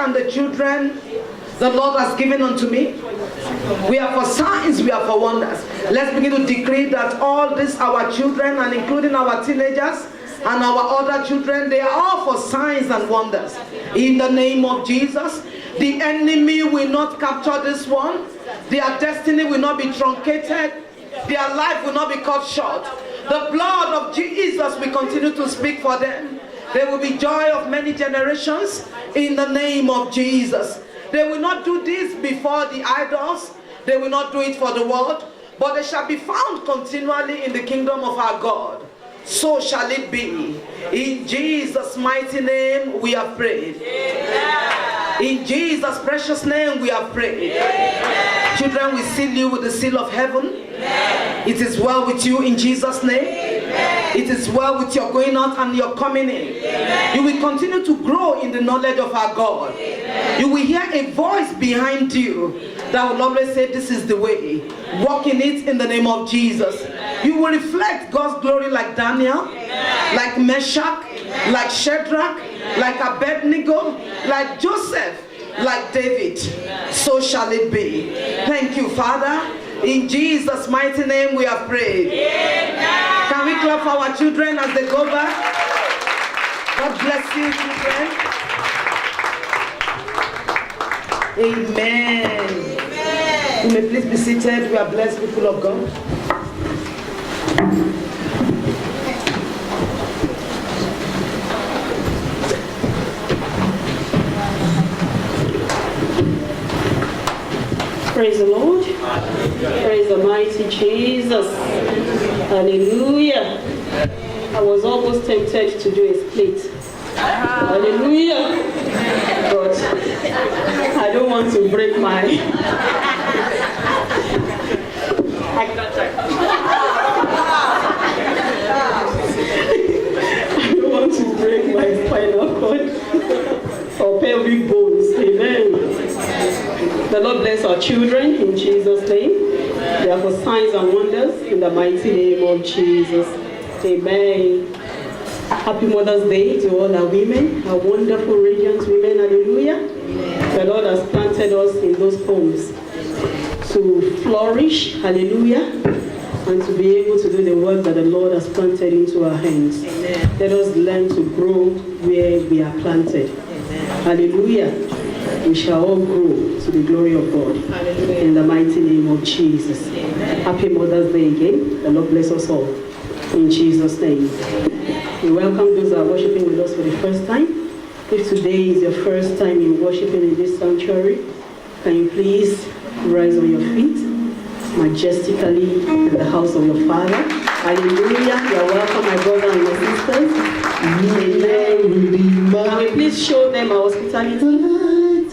and the children the Lord has given unto me. We are for signs, we are for wonders. Let's begin to decree that all these our children, and including our teenagers and our other children, they are all for signs and wonders. In the name of Jesus, the enemy will not capture this one. Their destiny will not be truncated. Their life will not be cut short. The blood of Jesus will continue to speak for them. There will be joy of many generations in the name of Jesus. They will not do this before the idols. They will not do it for the world. But they shall be found continually in the kingdom of our God. So shall it be. In Jesus' mighty name we have prayed. Amen. In Jesus' precious name we have prayed. Amen. Children, we seal you with the seal of heaven. Amen. It is well with you in Jesus' name. Amen. It is well with your going out and your coming in. Amen. You will continue to grow in the knowledge of our God. Amen. You will hear a voice behind you that will always say, this is the way. Walk in it in the name of Jesus. Amen. You will reflect God's glory like Daniel, Amen. Like Meshach, Amen. Like Shadrach, Amen. Like Abednego, Amen. Like Joseph, Amen. Like David. Amen. So shall it be. Amen. Thank you, Father. In Jesus' mighty name we have prayed. Amen. Can we clap for our children as they go back? God bless you, children. Amen. Amen. You may please be seated. We are blessed people of God. Praise the Lord. Praise the mighty Jesus. Hallelujah. I was almost tempted to do a split. Hallelujah. But I don't want to break my... I don't want to break my spinal cord or pelvic bones. Amen. The Lord bless our children in Jesus' name. They are for signs and wonders in the mighty name of Jesus. Amen. Happy Mother's Day to all our women, our wonderful, radiant women. Hallelujah. Amen. The Lord has planted us in those homes to flourish. Hallelujah. And to be able to do the work that the Lord has planted into our hands. Amen. Let us learn to grow where we are planted. Amen. Hallelujah. We shall all grow to the glory of God. Hallelujah. In the mighty name of Jesus. Amen. Happy Mother's Day again. The Lord bless us all. In Jesus' name. We welcome those who are worshiping with us for the first time. If today is your first time in worshiping in this sanctuary, can you please rise on your feet majestically in the house of your Father? Hallelujah. You are welcome, my brother and my sisters. Amen. Can we please show them our hospitality?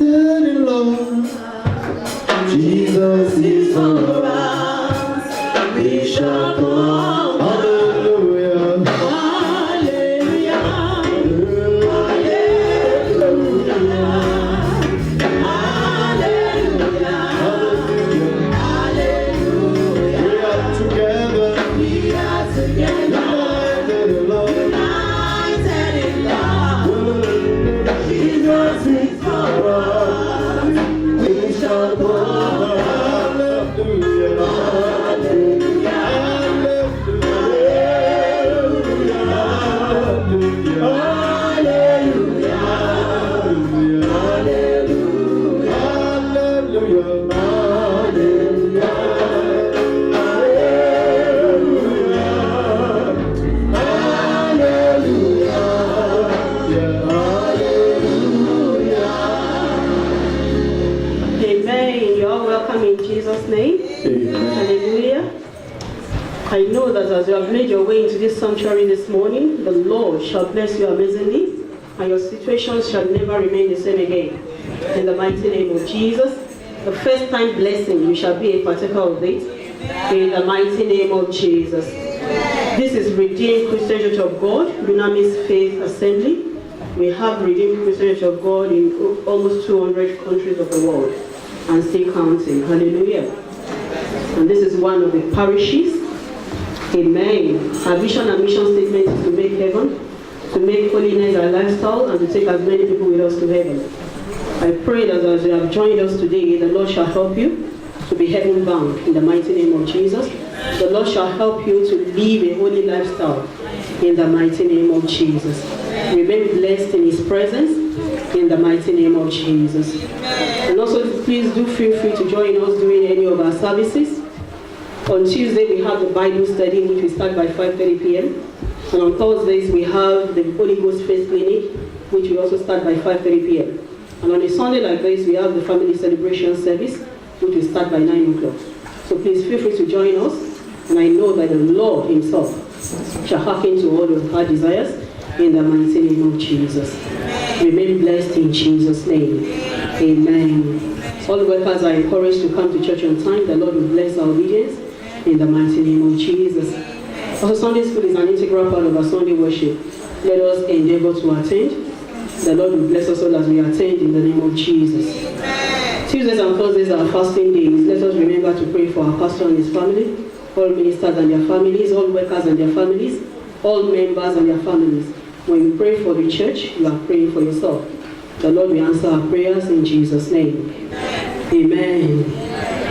Lord, Jesus is for us. We shall go. Hallelujah. Hallelujah. Hallelujah. Hallelujah. Hallelujah. We are together. We are together. United in love. United in love. Jesus is for us. I know that as you have made your way into this sanctuary this morning, the Lord shall bless you amazingly, and your situations shall never remain the same again. In the mighty name of Jesus, the first time blessing, you shall be a partaker of it. In the mighty name of Jesus. This is Redeemed Christian Church of God, Dunamis Faith Assembly. We have Redeemed Christian Church of God in almost 200 countries of the world, and still counting. Hallelujah. And this is one of the parishes. Amen. Our vision and mission statement is to make heaven, to make holiness our lifestyle, and to take as many people with us to heaven. I pray that as you have joined us today, the Lord shall help you to be heaven bound in the mighty name of Jesus. The Lord shall help you to live a holy lifestyle in the mighty name of Jesus. Remain blessed in His presence in the mighty name of Jesus. And also, please do feel free to join us during any of our services. On Tuesday, we have the Bible study, which we start by 5:30 p.m. And on Thursdays, we have the Holy Ghost Faith Clinic, which we also start by 5:30 p.m. And on a Sunday like this, we have the Family Celebration Service, which will start by 9 o'clock. So please feel free to join us. And I know that the Lord Himself shall hearken to all of our desires in the mighty name of Jesus. Remain blessed in Jesus' name. Amen. All workers are encouraged to come to church on time. The Lord will bless our obedience in the mighty name of Jesus. Also, Sunday school is an integral part of our Sunday worship. Let us endeavor to attend. The Lord will bless us all as we attend in the name of Jesus. Tuesdays and Thursdays are fasting days. Let us remember to pray for our pastor and his family, all ministers and their families, all workers and their families, all members and their families. When you pray for the church, you are praying for yourself. The Lord will answer our prayers in Jesus' name. Amen.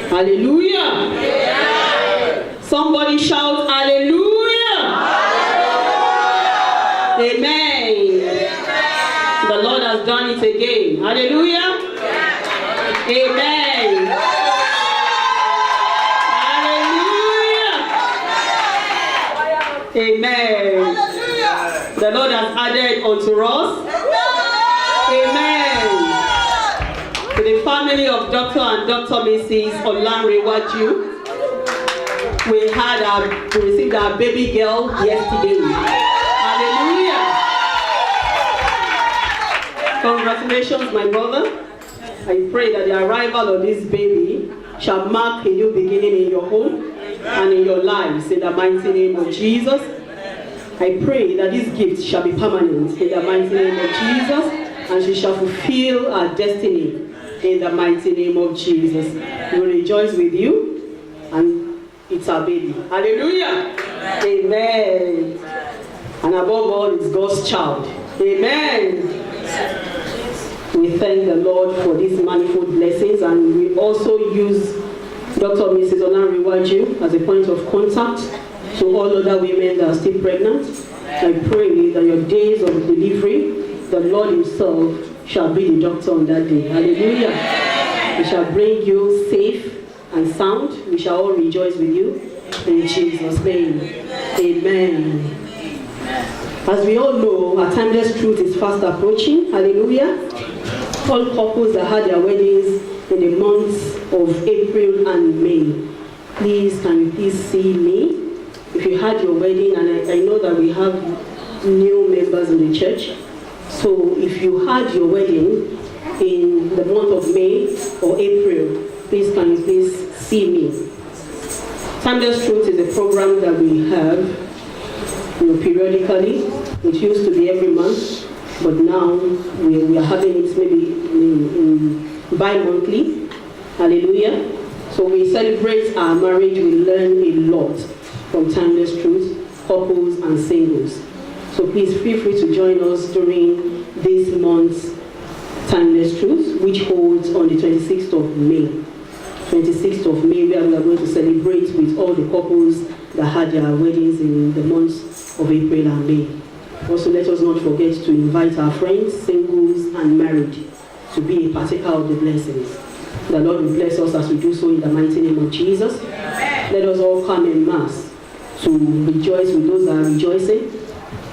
Hallelujah. Somebody shout hallelujah. Amen. The Lord has done it again. Hallelujah. Amen. Hallelujah. Amen. The Lord has added unto us. Amen. To the family of Dr. and Dr. Mrs. Olanrewaju, we received our baby girl yesterday. Hallelujah. Congratulations, my brother. I pray that the arrival of this baby shall mark a new beginning in your home and in your lives in the mighty name of Jesus. I pray that this gift shall be permanent in the mighty name of Jesus, and she shall fulfill her destiny in the mighty name of Jesus. We will rejoice with you, and it's our baby. Hallelujah. Amen. And above all, it's God's child. Amen. We thank the Lord for these manifold blessings, and we also use Dr. and Mrs. Olanrewaju as a point of contact to all other women that are still pregnant. I pray that your days of delivery, the Lord Himself shall be the doctor on that day. Hallelujah. He shall bring you safe and sound. We shall all rejoice with you in Jesus' name. Amen. As we all know, our timeless truth is fast approaching. Hallelujah. All couples that had their weddings in the months of April and May, please, can you please see me? If you had your wedding, and I know that we have new members in the church, so if you had your wedding in the month of May or April, please, can you please see me? Timeless Truth is a program that we have, periodically. It used to be every month, but now we are having it maybe bi-monthly. Hallelujah. So we celebrate our marriage, we learn a lot from Timeless Truth, couples and singles. So please feel free to join us during this month's Timeless Truth, which holds on the 26th of May. 26th of May, where we are going to celebrate with all the couples that had their weddings in the months of April and May. Also, let us not forget to invite our friends, singles and married, to be a partaker of the blessings. The Lord will bless us as we do so in the mighty name of Jesus. Let us all come in mass to rejoice with those that are rejoicing,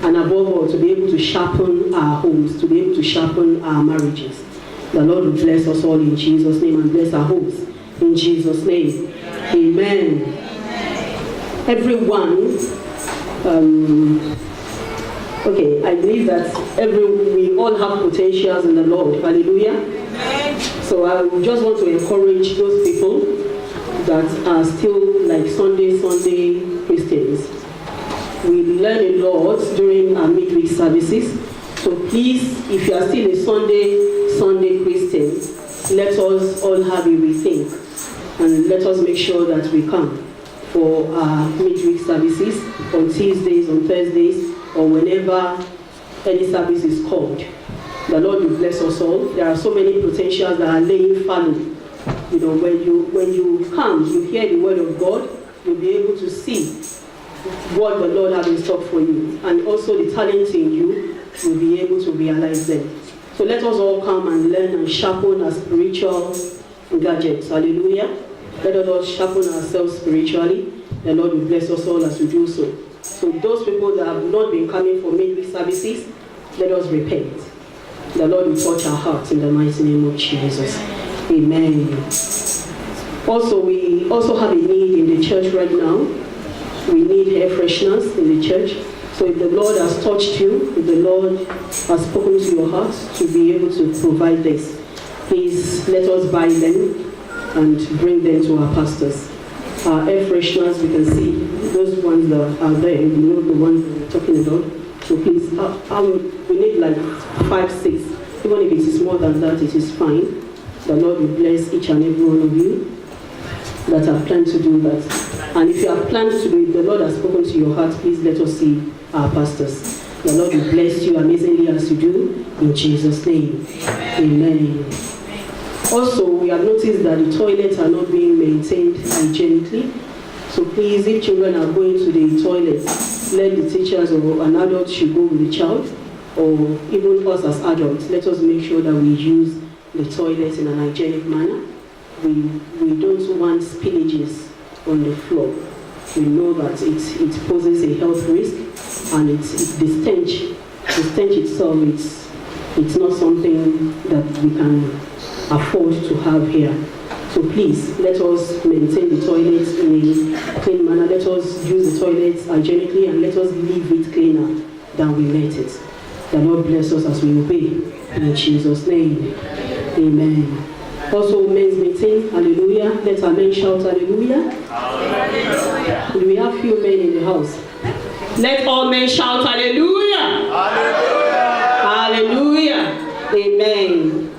and above all, to be able to sharpen our homes, to be able to sharpen our marriages. The Lord will bless us all in Jesus' name, and bless our homes in Jesus' name. Amen. Everyone, okay, I believe that we all have potentials in the Lord. Hallelujah. So I just want to encourage those people that are still like Sunday Christians. We learn a lot during our midweek services. So please, if you are still a Sunday Christian, let us all have a rethink, and let us make sure that we come for our midweek services on Tuesdays, on Thursdays, or whenever any service is called. The Lord will bless us all. There are so many potentials that are laying fallow. You know, when you come, you hear the word of God, you'll be able to see what the Lord has in stock for you. And also the talents in you, will be able to realize them. So let us all come and learn and sharpen our spiritual gadgets. Hallelujah. Let us all sharpen ourselves spiritually. The Lord will bless us all as we do so. So those people that have not been coming for midweek services, let us repent. The Lord will touch our hearts in the mighty name of Jesus. Amen. Also, we also have a need in the church right now. We need air fresheners in the church. So if the Lord has touched you, if the Lord has spoken to your heart to be able to provide this, please let us buy them and bring them to our pastors. Our air fresheners, you can see, those ones that are there, you know the ones we're talking about. So please, we need like 5, 6. Even if it is more than that, it is fine. The Lord will bless each and every one of you that have planned to do that. And if you have planned to do it, the Lord has spoken to your heart, please let us see our pastors. The Lord will bless you amazingly as you do, in Jesus' name. Amen. Also, we have noticed that the toilets are not being maintained hygienically. So please, if children are going to the toilet, let the teachers or an adult should go with the child, or even us as adults, let us make sure that we use the toilets in an hygienic manner. We don't want spillages on the floor. We know that it poses a health risk, and the stench itself, it's not something that we can afford to have here. So please, let us maintain the toilets in a clean manner. Let us use the toilets hygienically, and let us leave it cleaner than we met it. The Lord bless us as we obey. In Jesus' name, amen. Also, men's meeting, hallelujah. Let our men shout hallelujah. Hallelujah. Do we have few men in the house? Let all men shout hallelujah. Hallelujah. Hallelujah. Amen.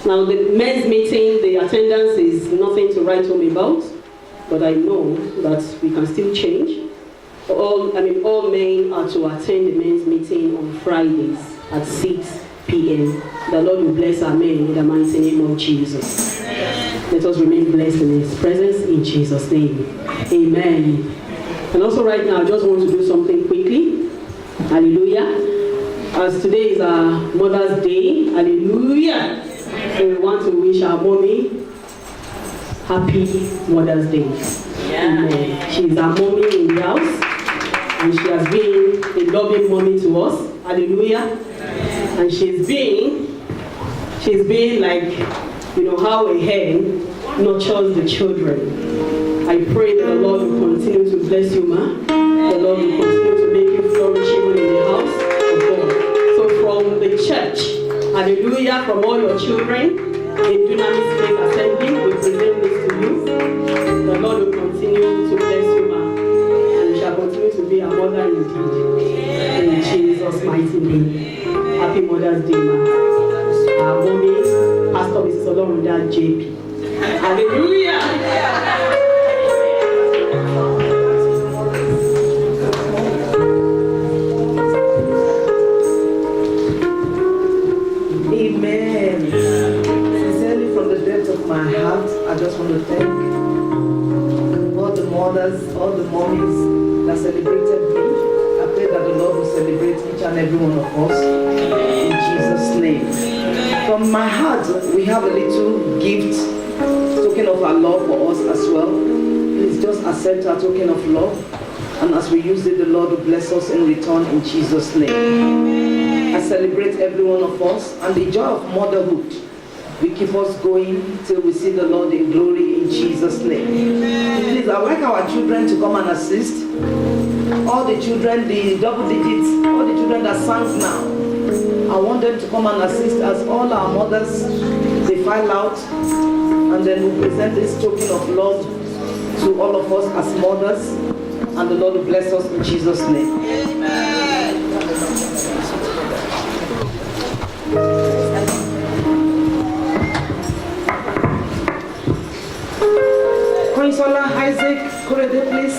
Now, the men's meeting, the attendance is nothing to write home about, but I know that we can still change. All men are to attend the men's meeting on Fridays at 6 p.m. The Lord will bless our men in the mighty name of Jesus. Let us remain blessed in His presence in Jesus' name. Amen. And also right now, I just want to do something quickly. Hallelujah. As today is our Mother's Day, hallelujah. So we want to wish our mommy happy Mother's Day. Amen. She is our mommy in the house, and she has been a loving mommy to us. Hallelujah. And she's been like, you know, how a hen nurtures the children. I pray that the Lord will continue to bless you, ma. The Lord will continue to make you flourish even in the house of God. So from the church, hallelujah, from all your children in Dunamis Faith Assembly, we present this to you. The Lord will continue to bless you, ma. And you shall continue to be a mother indeed. In Jesus' mighty name. Happy Mother's Day, ma. Our mommy, Pastor Mrs. Olorunda JP. Hallelujah. Amen. Sincerely, from the depth of my heart, I just want to thank all the mothers, all the mommies that celebrated me. I pray that the Lord will celebrate each and every one of us in Jesus' name. From my heart, we have a little gift, token of our love for us as well. Please just accept our token of love, and as we use it, the Lord will bless us in return in Jesus' name. I celebrate every one of us, and the joy of motherhood will keep us going till we see the Lord in glory in Jesus' name. Please, I'd like our children to come and assist. All the children, the double digits, all the children that sang now, I want them to come and assist as all our mothers, they file out, and then we'll present this token of love to all of us as mothers, and the Lord will bless us in Jesus' name. Amen. Consola Isaac, Korede, please.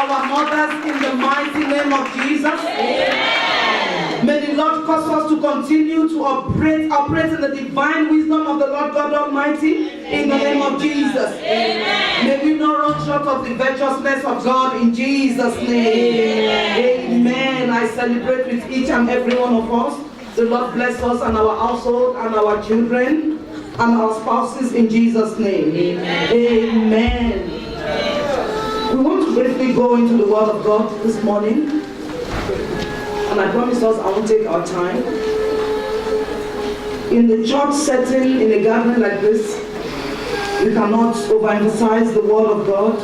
our mothers in the mighty name of Jesus. Amen. May the Lord cause us to continue to operate in the divine wisdom of the Lord God Almighty in the name of Jesus. Amen. May we not run short of the virtuousness of God in Jesus' name. Amen. I celebrate with each and every one of us. The Lord bless us and our household and our children and our spouses in Jesus' name. Amen. Amen. We want to briefly go into the Word of God this morning. And I promise us I won't take our time. In the church setting, in a gathering like this, we cannot overemphasize the Word of God.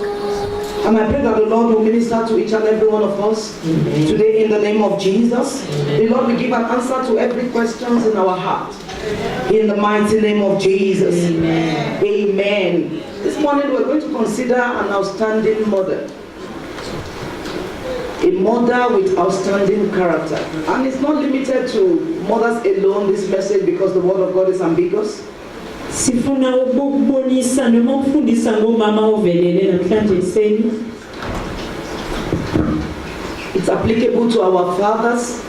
And I pray that the Lord will minister to each and every one of us today in the name of Jesus. The Lord will give an answer to every question in our heart. In the mighty name of Jesus. Amen. Amen. This morning we're going to consider an outstanding mother. A mother with outstanding character. And it's not limited to mothers alone, this message, because the Word of God is ambiguous. It's applicable to our fathers.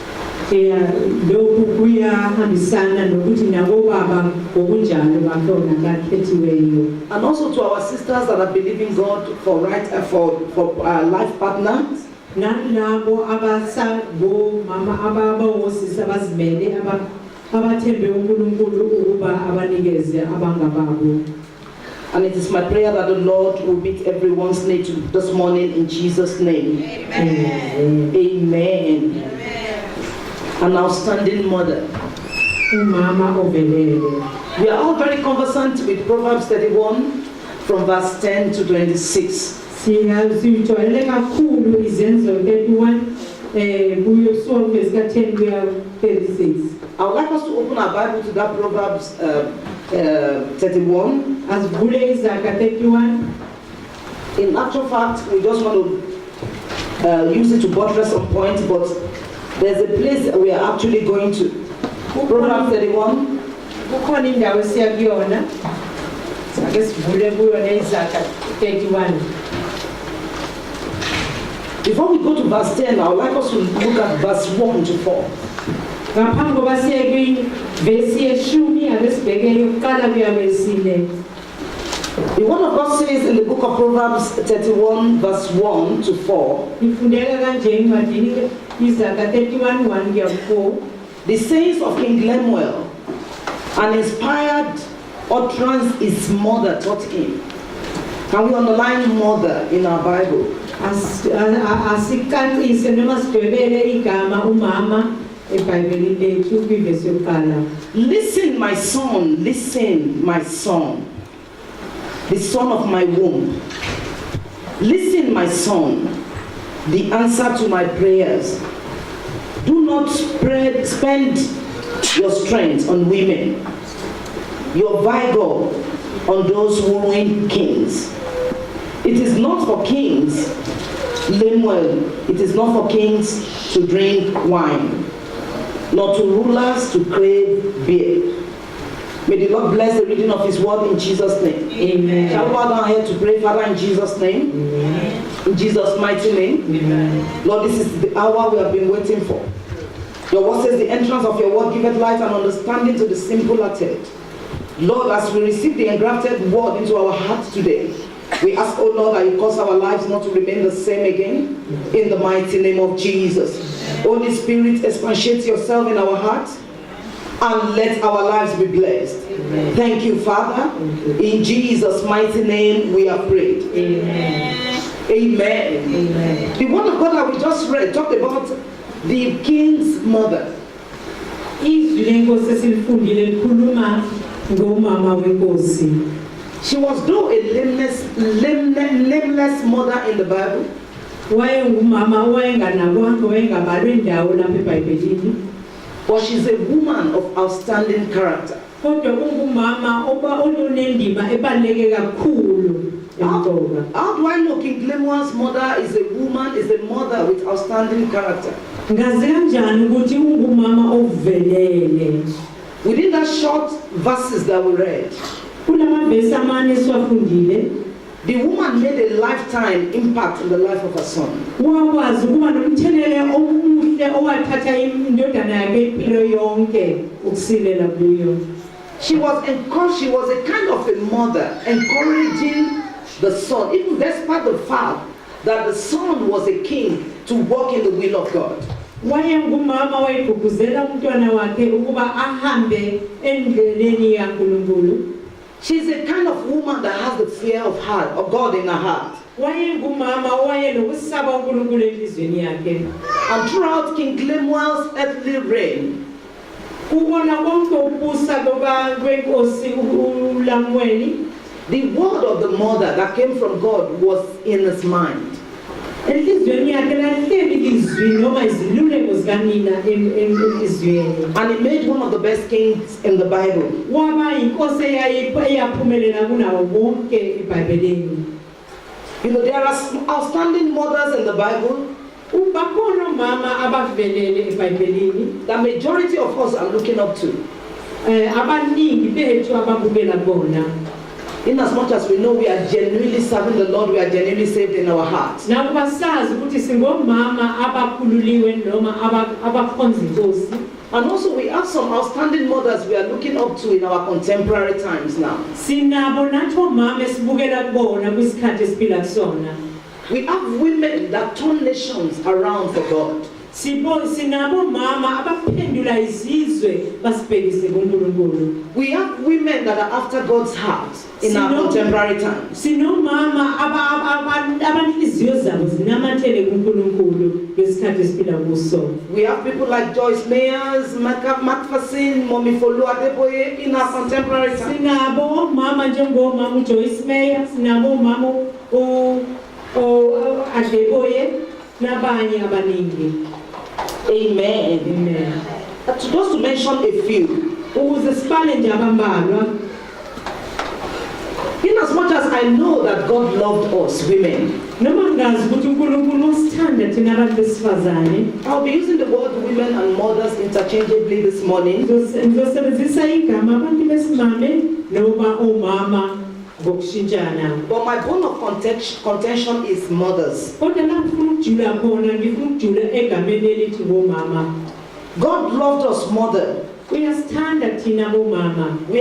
And also to our sisters that are believing God for life partners. And it is my prayer that the Lord will meet everyone's need this morning in Jesus' name. Amen. Amen. An outstanding mother. We are all very conversant with Proverbs 31 from verse 10 to 26. I would like us to open our Bible to that Proverbs 31. In actual fact, we just want to use it to buttress some points, but there's a place we are actually going to. Proverbs 31. Before we go to verse 10, I would like us to look at verse 1 to 4. The Word of God says in the book of Proverbs 31, verse 1 to 4, the sayings of King Lemuel, an inspired utterance his mother taught him. Can we underline mother in our Bible? Listen, my son, listen, my son, the son of my womb. Listen, my son, the answer to my prayers. Do not spend your strength on women, your vigor on those who win kings. It is not for kings, Lemuel, it is not for kings to drink wine, nor to rulers to crave beer. May the Lord bless the reading of His word in Jesus' name. Amen. Shall we bow down here to pray, Father, in Jesus' name? Amen. In Jesus' mighty name. Amen. Lord, this is the hour we have been waiting for. Your word says the entrance of your word giveth light and understanding to the simple-hearted. Lord, as we receive the engrafted word into our hearts today, we ask, oh Lord, that you cause our lives not to remain the same again, in the mighty name of Jesus. Holy Spirit, expatiate yourself in our hearts, and let our lives be blessed. Amen. Thank you, Father. In Jesus' mighty name we have prayed. Amen. Amen. Amen. The word of God that we just read talked about the king's mother. She was though a nameless mother in the Bible. But she's a woman of outstanding character. How do I know King Lemuel's mother is a woman, is a mother with outstanding character? Within that short verses that we read, The woman made a lifetime impact in the life of her son. Wakwazi ukuba nomthelele omuhle owathatha indodana yakhe impilo yonke ukusilela kuyo. She was a kind of a mother encouraging the son, even despite the fact that the son was a king, to walk in the will of God. Wayengumama wayegqugquzela umntwana wakhe ukuba ahambe endleleni yaNkulunkulu. She's a kind of woman that has the fear of God in her heart. Wayengumama owayelokusaba uNkulunkulu enhliziyweni yakhe. And throughout King Lemuel's earthly reign, Kubona konke ukubusa kwenkosi uLamueli, the word of the mother that came from God was in his mind. enhliziyweni yakhe lahleli ilizwi noma iziluleko zikanina enhliziyweni. And he made one of the best kings in the Bible. Waba inkosi eyaphumelela kunawo wonke eBhayibhelini. You know, there are outstanding mothers in the Bible. Bakhona omama abavelele eBhayibhelini. The majority of us are looking up to. Abaningi bethu ababukela bona. In as much as we know we are genuinely serving the Lord, we are genuinely saved in our hearts. Nakuba sazi ukuthi singomama abakhululiwe noma abakhonza inkosi. And also we have some outstanding mothers we are looking up to in our contemporary times now. Sinabo nathi omama esibukela kubona kwisikhathi esiphila kusona. We have women that turn nations around for God. Sinabo mama abaphendula izizwe basibhekise kuNkulunkulu. We have women that are after God's heart in our contemporary times. Sinomama abanhliziyo zabo zinamathele kuNkulunkulu ngesikhathi esiphila kuso. We have people like Joyce Meyers, Macpherson, Mommy Folu Adeboye in our contemporary times. Sinabo mama njengomama uJoyce Meyer, sinabo mama Adeboye nabanye abaningi. Amen. Amen. Just to mention a few. In as much as I know that God loved us, women, I'll be using the word women and mothers interchangeably this morning. But my bone of contention is mothers. God loved us, mother. We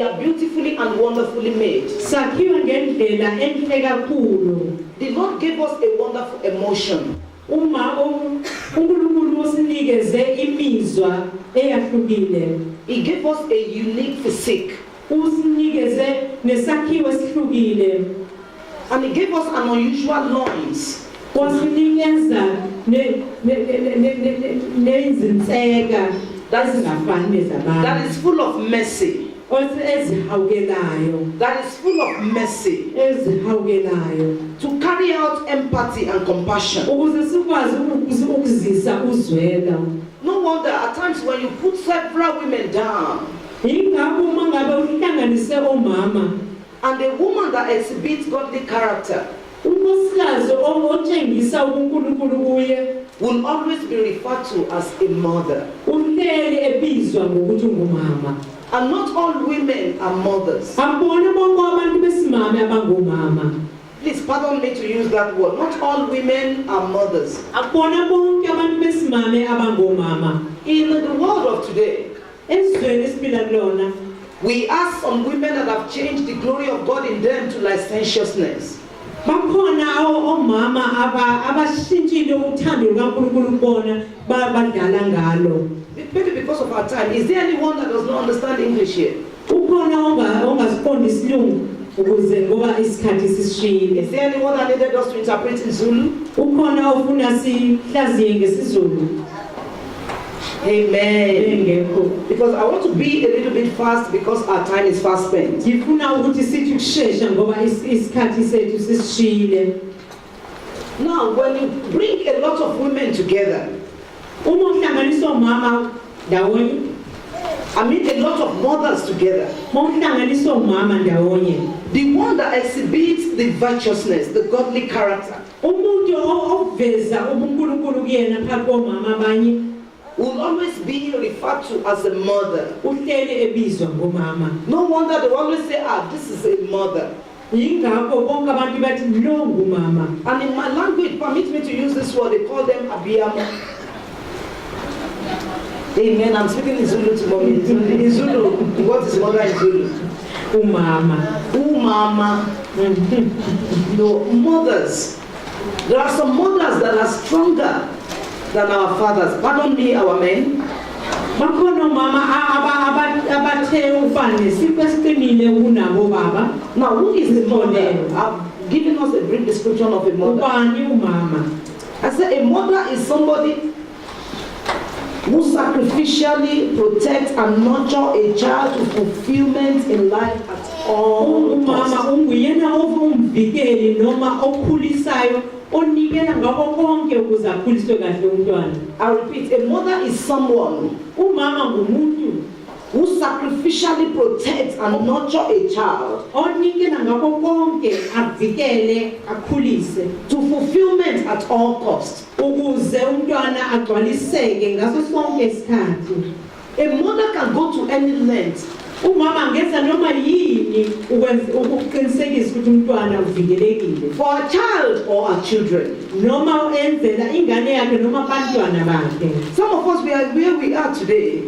are beautifully and wonderfully made. The Lord gave us a wonderful emotion. He gave us a unique physique. And He gave us an unusual loins. That is full of mercy. That is full of mercy. To carry out empathy and compassion. No wonder at times when you put several women down, and a woman that exhibits godly character will always be referred to as a mother. And not all women are mothers. Please pardon me to use that word. Not all women are mothers. In the world of today, we ask some women that have changed the glory of God in them to licentiousness. Maybe because of our time. Is there anyone that does not understand English here? Is there anyone that needed us to interpret in Zulu? Amen. Because I want to be a little bit fast because our time is fast spent. Now, when you bring a lot of women together, I mean a lot of mothers together, the one that exhibits the virtuousness, the godly character, will always be referred to as a mother. No wonder they always say, this is a mother. Yingakho bonke abantu bathi lo ngumama. And in my language, permit me to use this word, they call them abiyamo. Amen. I'm speaking in Zulu to mommy. In Zulu, what is mother in Zulu? Umama. Umama. No, mothers. There are some mothers that are stronger than our fathers. Pardon me, our men. Bakhona mama abathe ufane sipesiqinile kunabo baba. Now, who is the mother? I've given us a brief description of a mother. Ubani umama? I said a mother is somebody who sacrificially protects and nurture a child to fulfillment in life at all Umama costs. unguyena ovumvikeli noma okhulisayo onikela ngakho konke ukuze akhuliswe kahle umntwana. I repeat, a mother is someone Umama ngumuntu who sacrificially protects and nurture a child onikela ngakho konke avikele akhulise to fulfillment at all costs. ukuze umntwana agcwaliseke ngaso sonke isikhathi. A mother can go to any length Umama ngenza noma yini ukuqinisekisa ukuthi umntwana uvikelekile. for a child or our children. Noma enzela ingane yakhe noma abantwana bakhe. Some of us, we are where we are today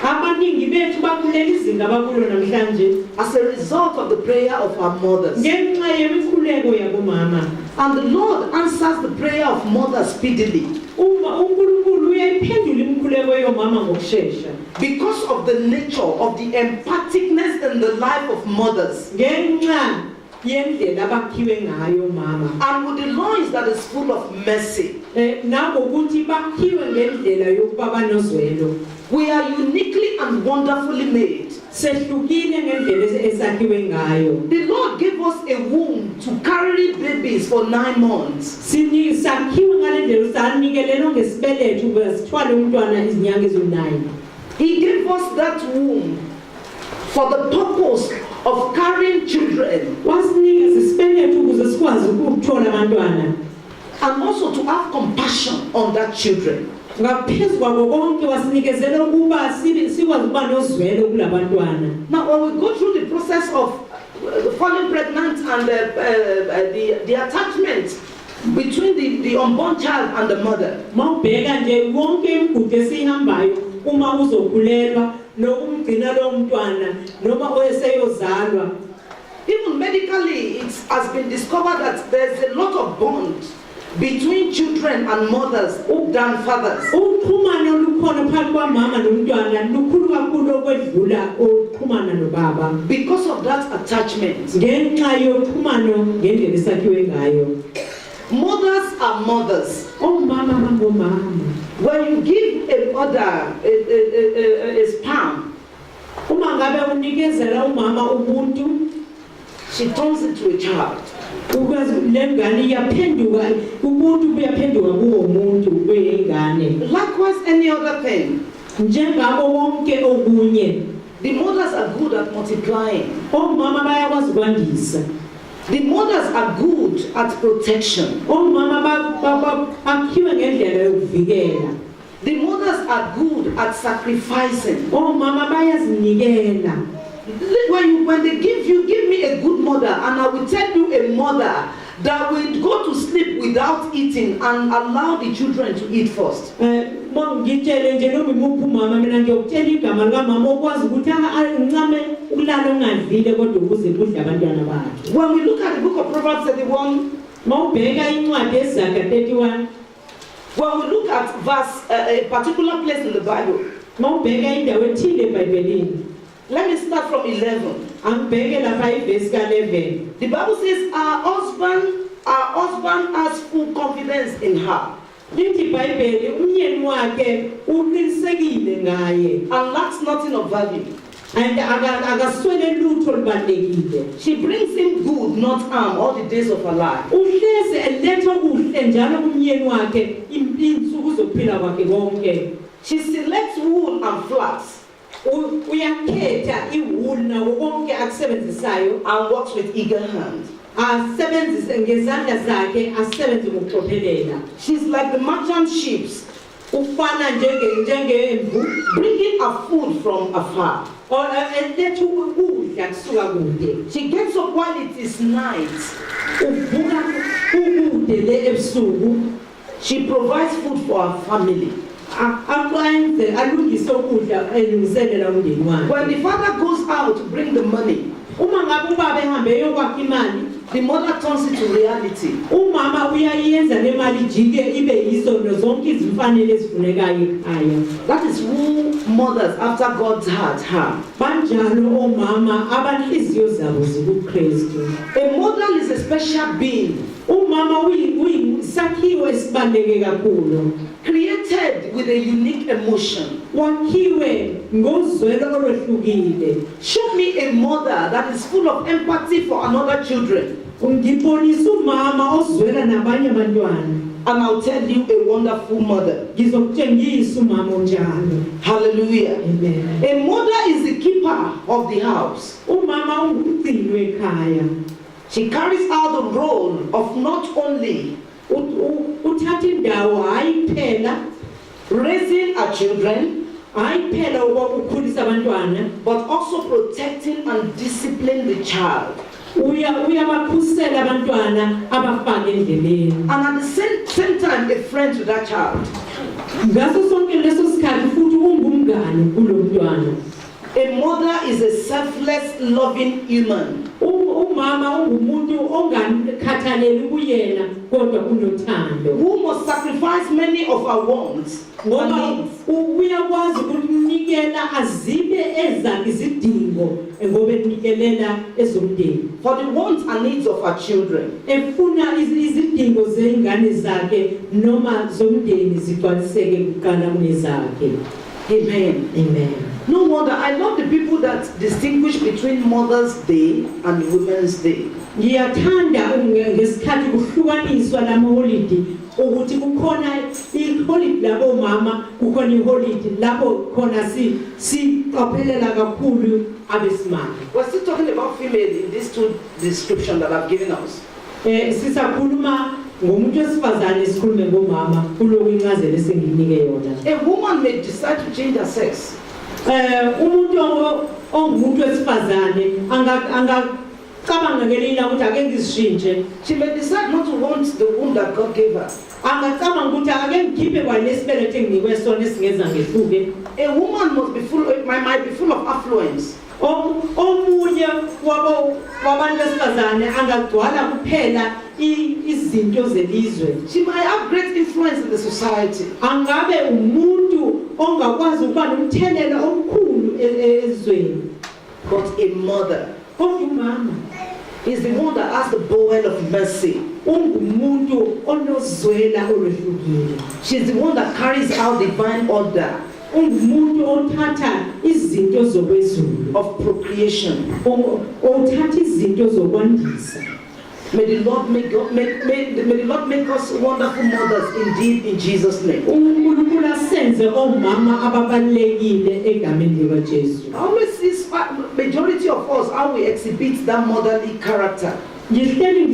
Abaningi bethu bakuleli izinga bakulo namhlanje as a result of the prayer of our mothers. ngenxa yemikhuleko yabomama. And the Lord answers the prayer of mothers speedily uNkulunkulu uyayiphendula imikhuleko yomama ngokusheshsha because of the nature of the empathicness in the life of mothers, ngenxa yendlela abakhiwe ngayo mama. and with the loins that is full of mercy. Nangokuthi bakhiwe ngendlela yokuba banozwelo. We are uniquely and wonderfully made. Sehlukile ngendlela esakhiwe ngayo. The Lord gave us a womb to carry babies for 9 months. Sakhiwe ngalendlela sanikelela ngesibeletho ukuze sithwale umntwana izinyanga ezo9. He gave us that womb for the purpose of carrying children Wasinika isibeletho ukuze sikwazi ukuthola abantwana. and also to have compassion on that children. Ngaphezu kwabo konke wasinikezela ukuba sikwazi ukuba nozwelo kulabantwana. Now, when we go through the process of falling pregnant and the attachment between the unborn child and the mother, Mawubheka nje wonke imigudu esihambayo uma uzokhulelwa nokumgcina lo mntwana noma oyeseyozalwa. even medically, it has been discovered that there's a lot of bond between children and mothers than fathers. Uxhumano lukhona phakathi kwamama nomntwana lukhulu kakhulu okwedlula uxhumana nobaba. Because of that attachment. Ngenxa yoxhumano ngendlela esakhiwe ngayo. Mothers are mothers. Omama bangomama. When you give a mother a sperm, Uma ngabe unikezela umama ubuntu, she turns it to a child. ukwazi lengane iyaphenduka ubuntu buyaphenduka kuwo umuntu beyingane. Likewise, any other thing. Njengabo wonke okunye. The mothers are good at multiplying. Omama bayakwazi kwandisa. The mothers are good at protection. Omama bakhiwe ngendlela yokuvikela. The mothers are good at sacrificing. Omama bayazinikela. When they give me a good mother, and I will tell you a mother that will go to sleep without eating and allow the children to eat first. Ngitshele nje noma imuphi umama mina ngiyokutshela igama likamama okwazi ukuthi ancame ukulala ongadlile kodwa ukuze kudle abantwana bakhe. When we look at the book of Proverbs 31, Mawubheka incwadi yeZakha 31, when we look at a particular place in the Bible, mawubheka indawo ethile eBhayibhelini. let me start from 11. Angibheke lapha ivesi ka11. The Bible says our husband has full confidence in her Lithi iBhayibheli umyeni wakhe uqinisekile ngaye. and lacks nothing of value. And akaswele lutho olubalekile. She brings him good, not harm, all the days of her life. Uhlezi eletha kuhle njalo kumyeni wakhe insuku zokuphila kwakhe konke. She selects wool and flax Uyakhetha iwool nawo konke akusebenzisayo and works with eager hand. asebenzise ngezandla zakhe asebenze ngokucophelela. She's like the merchant ships, Ufana njengemvu bringing her food from afar. eletha ukudla kusuka kude. She gets up while it is night. Uvuka ukude le ebusuku. She provides food for her family. Akwenze alungise ukudla elungiselela umndeni wakhe. When the father goes out to bring the money, Uma ngabe ubaba ehambe yokwakha imali, the mother turns it to reality. umama uyayenza le mali jike ibe yizono zonke izimfanele ezifunekayo ekhaya. That is who mothers after God's heart have. Banjalo omama abanhliziyo zabo zikuKristu. A mother is a special being, Umama uyisakhiwo esibaleke kakhulu. created with a unique emotion. Wakhiwe ngozwelo olwehlukile. Show me a mother that is full of empathy for another children, Ngibonisa umama ozwela nabanye abantwana. and I'll tell you a wonderful mother. Ngizokutshengisa umama onjalo. Hallelujah. Amen. A mother is the keeper of the house. Umama ungumgcini wekhaya. She carries out the role of not only Uthatha indawo hayi phela, raising her children, hayi phela ukukhulisa abantwana, but also protecting and disciplining the child. Uyabakhusela abantwana abafake endleleni. And at the same time, a friend to that child. Ngaso sonke leso sikhathi futhi ungumngane kulo mntwana. A mother is a selfless, loving human. Umama ungumuntu ongakhathaleli kuyena kodwa unothando. Who must sacrifice many of her wants and Ngoba needs uyakwazi ukunikela azibe ezakhe izidingo ngoba enikelela ezomndeni. for the wants and needs of her children. Efuna izidingo zeingane zakhe noma zomndeni zigcwaliseke kuqala kunezakhe. Amen. Amen. No wonder I love the people that distinguish between Mother's Day and Women's Day. Ngiyathanda ngesikhathi kuhlukaniswa lamaholidi ukuthi kukhona iholidi labo mama kukhona iholidi lapho khona siqaphelela kakhulu abesimame. We're still talking about female in these two descriptions that I've given us. Sisakhuluma ngomuntu wesifazane sikhulume ngomama kuloku incazelo esengiyinike yona. A woman may decide to change her sex. Umuntu ongumuntu wesifazane angacabanga ngelinye ukuthi ake ngizishintshe. She may decide not to want the womb that God gave her. Angacabanga ukuthi ake ngikhiphe kwanesibelethwe enginikwe sona esingeza ngehluke. A woman might be full of affluence. Omunye wabantu besifazane angagcwala kuphela izinto zelizwe. She might have great influence in the society. Angabe umuntu ongakwazi ukuba nomthelela omkhulu ezweni. But a mother Kodwa umama is the one that has the bowel of mercy. ungumuntu onozwela olwehlukile. She's the one that carries out divine order Ungumuntu othatha izinto zokwezulu, of procreation. othatha izinto zokwandisa. May the Lord make us wonderful mothers indeed in Jesus' name. uNkulunkulu asenze omama ababalekile egameni likaJesu. I always see majority of us how we exhibit that motherly character. Ngihleli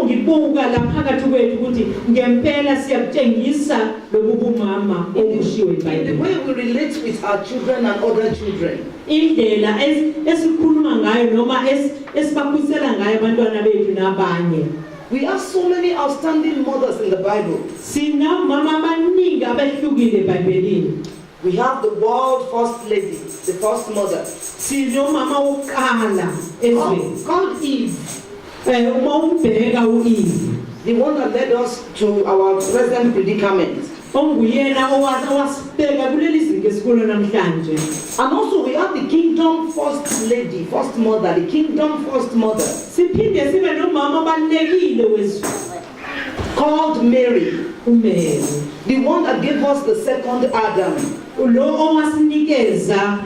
ngibuka la phakathi kwethu ukuthi ngempela siyakutshengisa lobubumama obushiwe In the eBhayibhelini. way we relate with our children and other children. Indlela esikhuluma ngayo noma esibakhusela ngayo abantwana bethu nabanye. We have so many outstanding mothers in the Bible. Sina mama abaningi abehlukile eBhayibhelini. We have the world first lady, the first mother, Sino mama wokuqala ezweni. called Eve, Uma umbheka uEve, the one that led us to our present predicament. onguyena owasibeka kuleli zinto esikulo namhlanje. And also we have the kingdom first lady, first mother, the kingdom first mother, Siphinde sibe nomama obalekile wezwe called Mary, uMary. the one that gave us the second Adam, Lo owasinikeza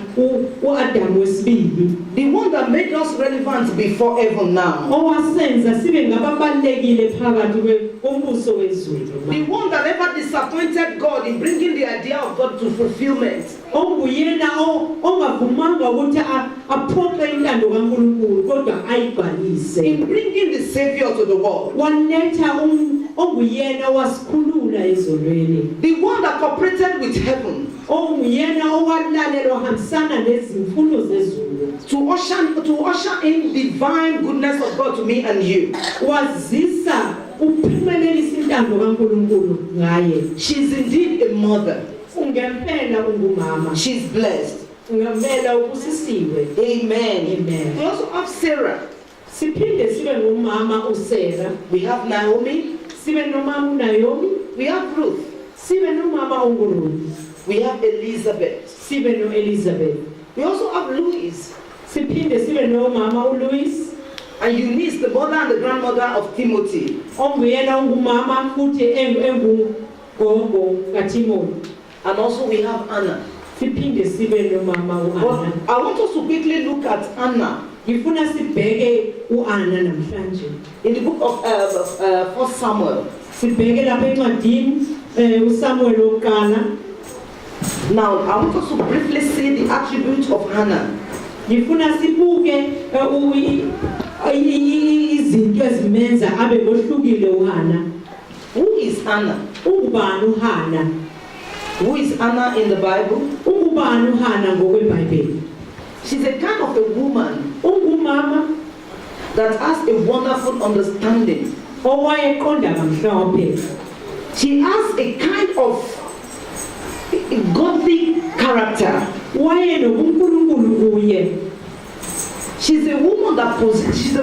uAdam wesibili. the one that made us relevant before heaven now, Owasenza sibe ngababalekile phakathi kombuso wezulu. the one that never disappointed God in bringing the idea of God to fulfillment. Onguyena ungavumanga ukuthi aphoxe intando kaNkulunkulu kodwa ayigcwalise. In bringing the Savior to the world, Waletha onguyena wasikhulula ezolweni. the one that cooperated with heaven Onguyena owalalelwa hambisana nezimfundo zezulu. to usher in divine goodness of God to me and you. Wazisa uphumelelisa intando kaNkulunkulu ngaye. She's indeed a mother. Ungempela ungumama. She's blessed. Ungempela ubusisiwe. Amen. Amen. We also have Sarah. Siphinde sibe ngumama uSera. We have Naomi. Sibe nomama uNaomi. We have Ruth. Sibe nomama uNguruthi. We have Elizabeth. Sibe noElizabeth. We also have Louise. Siphinde sibe nomama uLouis. And Eunice, the mother and the grandmother of Timothy. Onguyena ungumama futhi engugogo kaTimothy. And also we have Anna. Siphinde sibe nomama But uAnna. I want us to quickly look at Anna Ngifuna sibheke uAnna namhlanje. in the book of 1 Samuel. Sibheke lapha encwadini uSamuel wokuqala. Now, I want us to briefly see the attributes of Hannah. Ngifuna sibuke izinto ezimenza abe bohlukile uHanna. Who is Hannah? Ungubani uHanna? Who is Anna in the Bible? Ungubani uHanna ngokweBhayibheli? She's a kind of a woman Ungumama that has a wonderful understanding. owayeqonda kamhlophe. She has a kind of a godly character. Wayenobunkulunkulu kuye. She's a woman that she's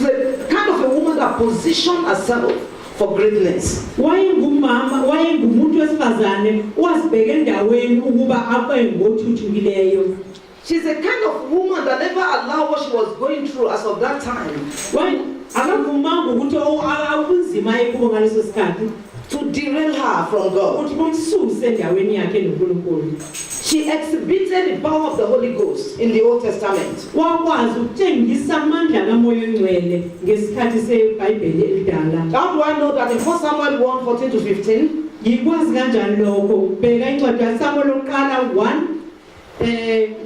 a kind of a woman that positions herself for greatness. Wayengumama, wayengumuntu wesifazane wazibeka endaweni ukuba abe ngothuthukileyo. She's a kind of woman that never allowed what she was going through as of that time Akavumanga ukuthi akunzima ekubo ngaleso sikhathi to derail her from God. ukuthi kumsuse endaweni yakhe noNkulunkulu. She exhibited the power of the Holy Ghost in the Old Testament. Wakwazi ukutshengisa amandla kaMoya oNgcwele ngesikhathi seBhayibheli elidala. How do I know that in 1 Samuel 1:14-15? Ngikwazi kanjani lokho? Bheka incwadi kaSamuel oqala 1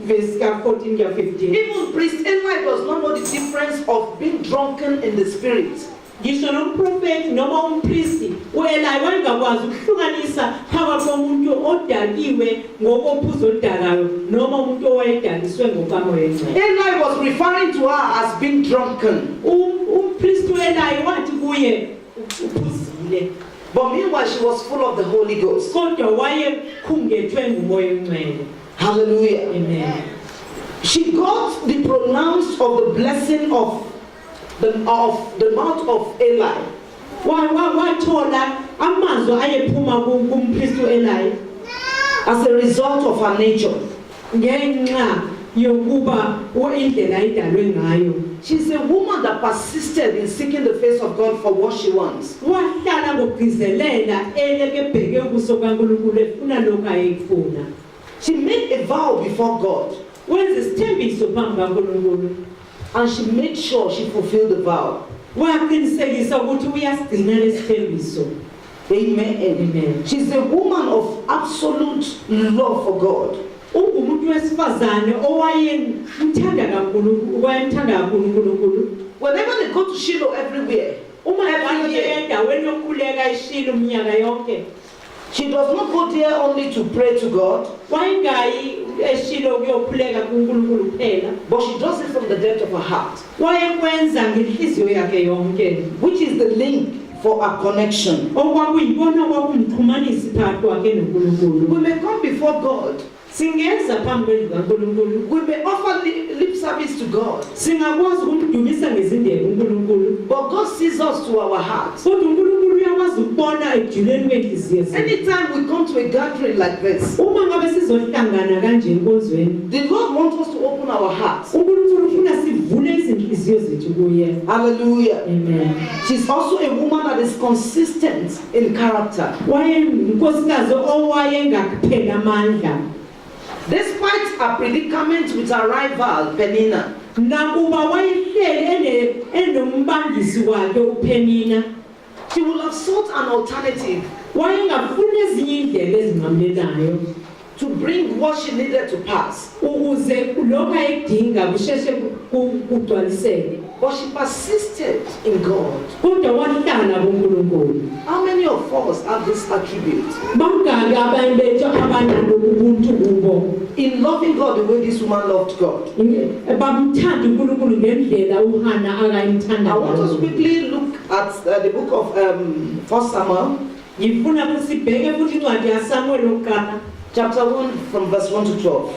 verse 14 to 15. Even priest Eli does not know the difference of being drunken in the spirit. Ngisho nomprofeti noma umpristi uEli wayengakwazi ukuhlukanisa phakathi komuntu odakiwe ngokophuzo odakayo noma umuntu owayedakiswe ngokamoya oNgcwele. Eli was referring to her as being drunken. Umpristi uEli wathi kuye uphuzile. But meanwhile she was full of the Holy Ghost. Kodwa wayekhungethwe ngumoya oNgcwele. Hallelujah. Amen. She got the pronounced of the blessing of the mouth of Eli. Wathola amazwi ayephuma kumpristi uEli As a result of her nature. ngenxa yokuba indlela ayidalwe ngayo. She's a woman that persisted in seeking the face of God for what she wants. Wahlala ngokugcizelela elekebheke ubuso kaNkulunkulu efuna lokho ayekufuna. She made a vow before God. Wenza isithembiso phambi kaNkulunkulu. And she made sure she fulfilled the vow. Waqinisekisa ukuthi uyasigcina lesithembiso. Amen. Amen. She's a woman of absolute love for God. Ungumuntu wesifazane owayemthanda kakhulu uNkulunkulu. Whenever they go to Shiloh everywhere, every year, endaweni yokukhuleka eShilo umnyaka yonke. she does not go there only to pray to God, Wayengayi eShilo ukuyokhuleka kuNkulunkulu kuphela. but she does it from the depth of her heart, Wayekwenza ngenhliziyo yakhe yonke. which is the link for our connection. Okwakuyibona kwakumxhumanisa phakathi kwakhe noNkulunkulu. We may come before God. Singeza phambi kaNkulunkulu. We may offer lip service to God, Singakwazi ukumdumisa ngezindebe uNkulunkulu. but God sees us to our hearts. Kodwa uNkulunkulu uyakwazi ukubona ejuleni kwenhliziyo zethu. Anytime we come to a gathering like this, Uma ngabe sizohlangana kanje enkonzweni, the Lord wants us to open our hearts. uNkulunkulu ufuna sivule izinhliziyo zethu kuye. Hallelujah. Amen. She's also a woman that is consistent in character. Wayeyinkosikazi owayengakuphela amandla. Despite her predicament with her rival, Peninnah, Nakuba wayehleli enombangisi wakhe uPenina, she would have sought an alternative. wayengafuna ezinye indlela ezinqamlelayo. to bring what she needed to pass. ukuze lokho ayidinga kusheshe kugcwaliseke. But she persisted in God. Kodwa wahlala kuNkulunkulu. How many of us have this attribute? Bangaki abantu bethu abanalo ubuntu kubo? In loving God the way this woman loved God. Bamthanda uNkulunkulu ngendlela uHana akayimthanda. I want us to quickly look at the book of 1 Samuel. Ngifuna kusibheke futhi incwadi yaSamuel oqala. Chapter 1 from verse 1 to 12.